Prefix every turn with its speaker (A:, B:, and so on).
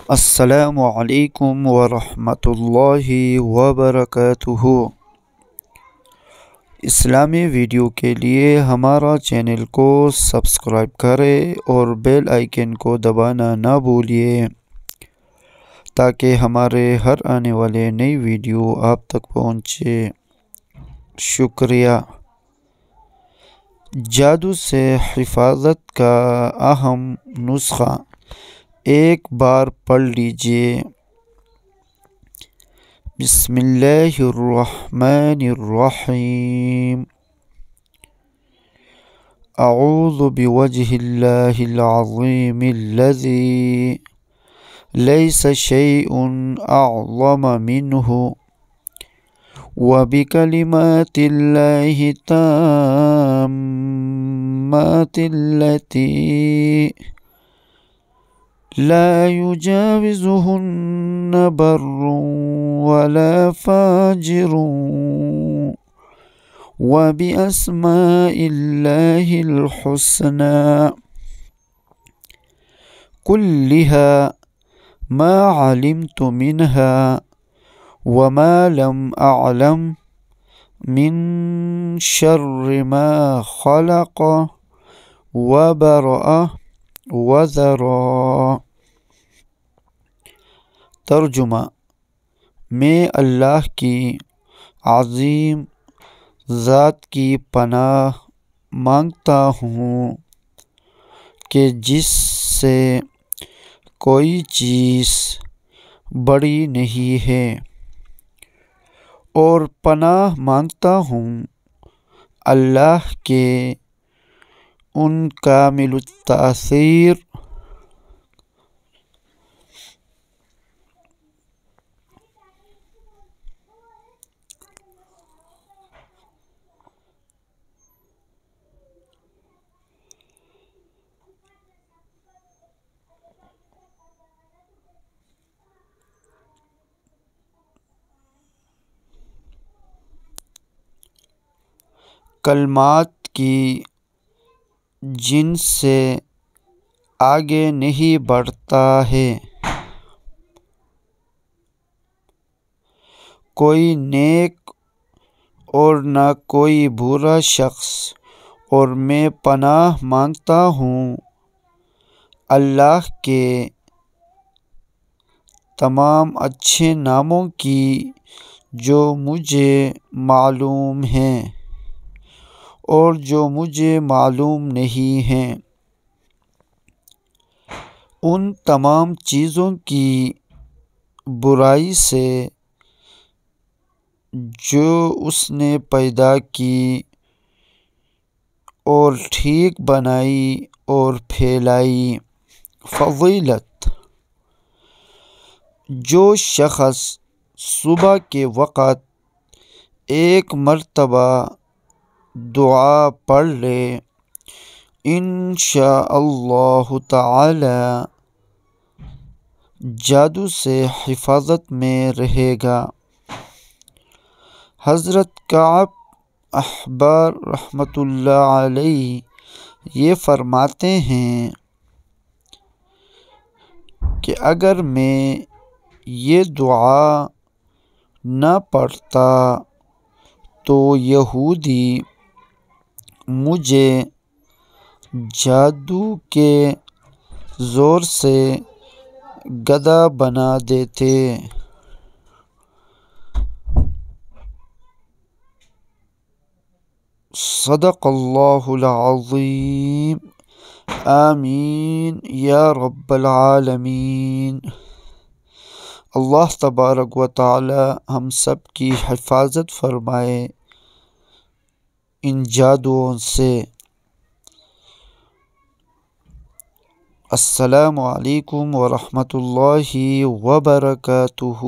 A: السلام علیکم ورحمۃ اللہ وبرکاتہ۔ اسلامی ویڈیو کے لیے ہمارا چینل کو سبسکرائب کریں اور بیل آئیکن کو دبانا نہ بھولیے تاکہ ہمارے ہر آنے والے نئی ویڈیو آپ تک پہنچے۔ شکریہ۔ جادو سے حفاظت کا اہم نسخہ ایک بار پڑھ لیجئے۔ بسم اللہ الرحمن الرحیم۔ اعوذ بوجہ اللہ العظیم الذی لیس شیء اعظم منہ وبکلمات اللہ التامات التی لا يجاوزهن بر ولا فاجر وبأسماء الله الحسنى كلها ما علمت منها وما لم أعلم من شر ما خلق وبرأ وذرا۔ ترجمہ: میں اللہ کی عظیم ذات کی پناہ مانگتا ہوں کہ جس سے کوئی چیز بڑی نہیں ہے، اور پناہ مانگتا ہوں اللہ کے ان کامل التأثیر کلمات کی جن سے آگے نہیں بڑھتا ہے۔ کوئی نیک اور نہ کوئی برا شخص، اور میں پناہ مانگتا ہوں اللہ کے تمام اچھے ناموں کی جو مجھے معلوم ہیں اور جو مجھے معلوم نہیں ہیں، ان تمام چیزوں کی برائی سے جو اس نے پیدا کی اور ٹھیک بنائی اور پھیلائی۔ فضیلت: جو شخص صبح کے وقت ایک مرتبہ دعا پڑھ لے، انشاءاللہ تعالی جادو سے حفاظت میں رہے گا۔ حضرت کعب احبار رحمۃ اللہ علیہ یہ فرماتے ہیں کہ اگر میں یہ دعا نہ پڑھتا تو یہودی مجھے جادو کے زور سے گدھا بنا دیتے۔ صدق اللہ العظیم۔ آمین یا رب العالمین۔ اللہ تبارک و تعالی ہم سب کی حفاظت فرمائے ان جادوؤں سے۔ السلام علیکم ورحمۃ اللہ وبرکاتہ۔